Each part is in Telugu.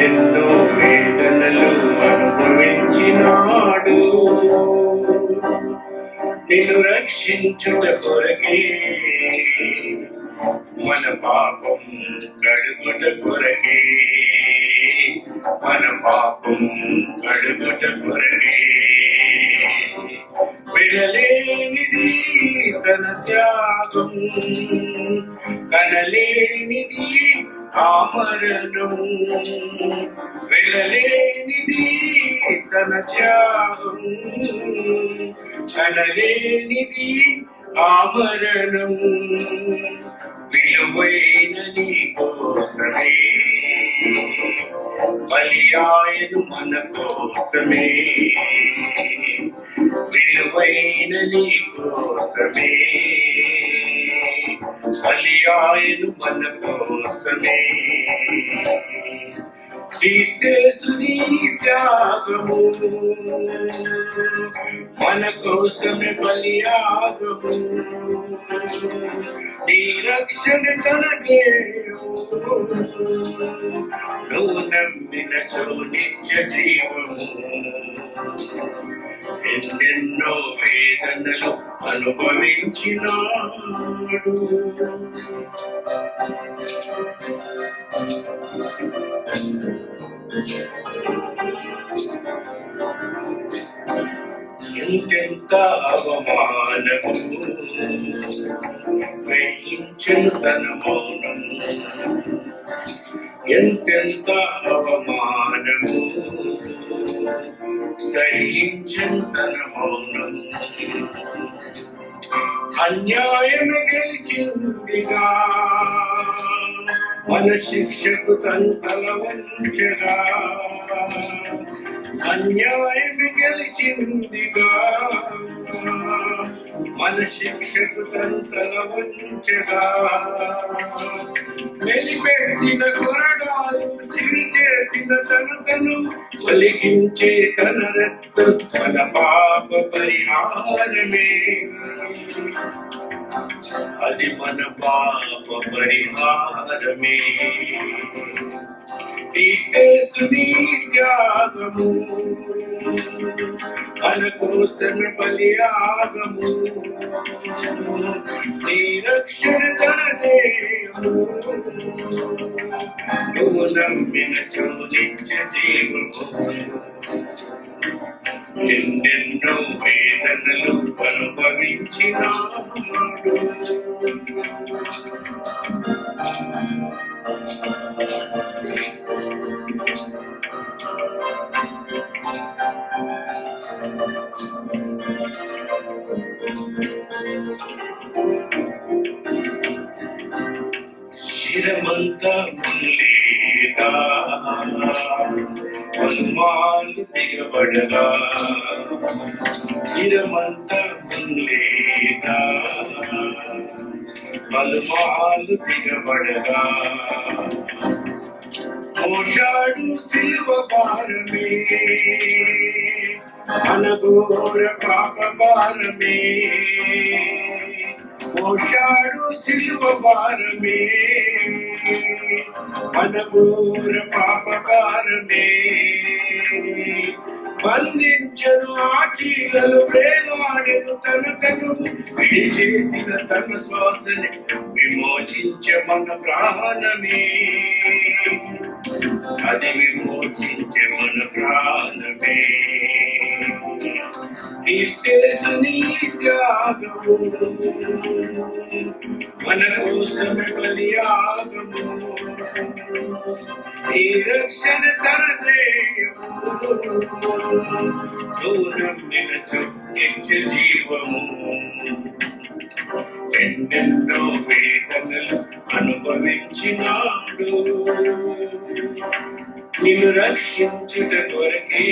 ఎన్నెన్నో వేదనలు అనుభవించినాడు నిన్ను రక్షించుట కొరకే, మన పాపం కడుగుట కొరకే, మన పాపం కడుగుట కొరకే. విడలేనిది తన త్యాగం, కనలేనిది ఆ మరణం. విడలేనిది తన త్యాగం, కనలేనిది ఆ మరణం. విలువైన నీ కోసమే బలియాయను మన కోసమే, విలువైన నీ కోసమే బలియాయను మన కోసమే. క్రీస్తేసుని త్యాగము మన కోసమే బలియాగము, నీ రక్షణ కనకే నువ్వు నమ్మినచో నిత్య జీవము. ఎన్నెన్నో వేదనలు అనుభవించినాడు, ఎంతెంత అవమానము సహించను తన మౌనం, ఎంతెంత అవమానము సహించను తన మౌనం. అన్యాయమే గెలిచిందిగా మన శిక్షకు తల వంచగా, అన్యాయమే గెలిచిందిగా మన శిక్షకు తల వంచగా. మెలిపెట్టిన కొరడాలు చిరిచేసిన తను ఒలికించే తన రక్తం మన పాప పరిహారమే, అది మన పాప పరిహారమే. క్రీస్తుని త్యాగము మన కోసమే బలియాగము, నీ రక్షణ తనదే నువ్వు నమ్మినచో నిత్య జీవము. ఎన్నెన్నో వేదనలు అనుభవించినాడు, శిరమంతా ముల్లేగా పలుమాలు దిగబడగా, శిరమంతా ముల్లేగా పలుమాలు దిగబడగా. మోషాడు శిలువ భారమే మన ఘోర పాప భారమే, మోషాడు శిలువ భారమే మన ఘోర పాప భారమే. బంధించను ఆ చీలలు వేలాడెను తను విడిచేసిన తన శ్వాసని విమోచించ మన ప్రాణమే, అది విమోచించే మన ప్రాణమే. క్రీస్తుని త్యాగము మన కోసమే బలియాగము, నీ రక్షణ తనదే నువ్వు నమ్మినచో నిత్య జీవము. ఎన్నెన్నో వేదనలు అనుభవించినాడు నిన్ను రక్షించుట కొరకే,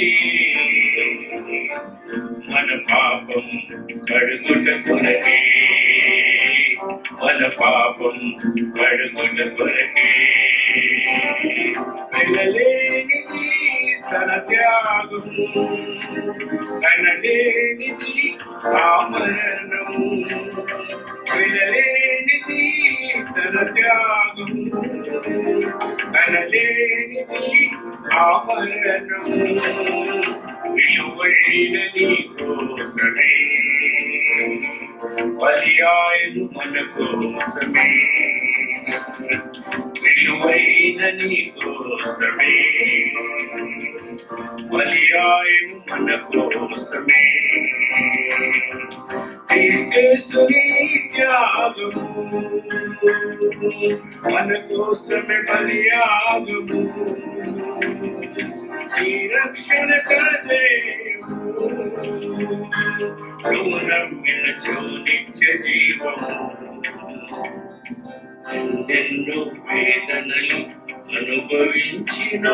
మన పాపం కడుగుట కొరకే, మన పాపం కడుగుట కొరకే. వెళ్ళలేనిది తన త్యాగం, కనలేనిది ఆ మరణం. వెళ్ళలేనిది తన త్యాగం, కనలేనిది ఆ మరణం విలువైన నీ కోసమే బలియాయను మన కోసమే విలువైన నీ కోసమే బలియాయను మన కోసమే క్రీస్తేసుని త్యాగము మన కోసమే బలియాగము నీ రక్షణ తదేవు నువ్వు నమ్మిన నిత్య జీవము ఎన్నెన్నో వేదనలు అనుభవించినాడు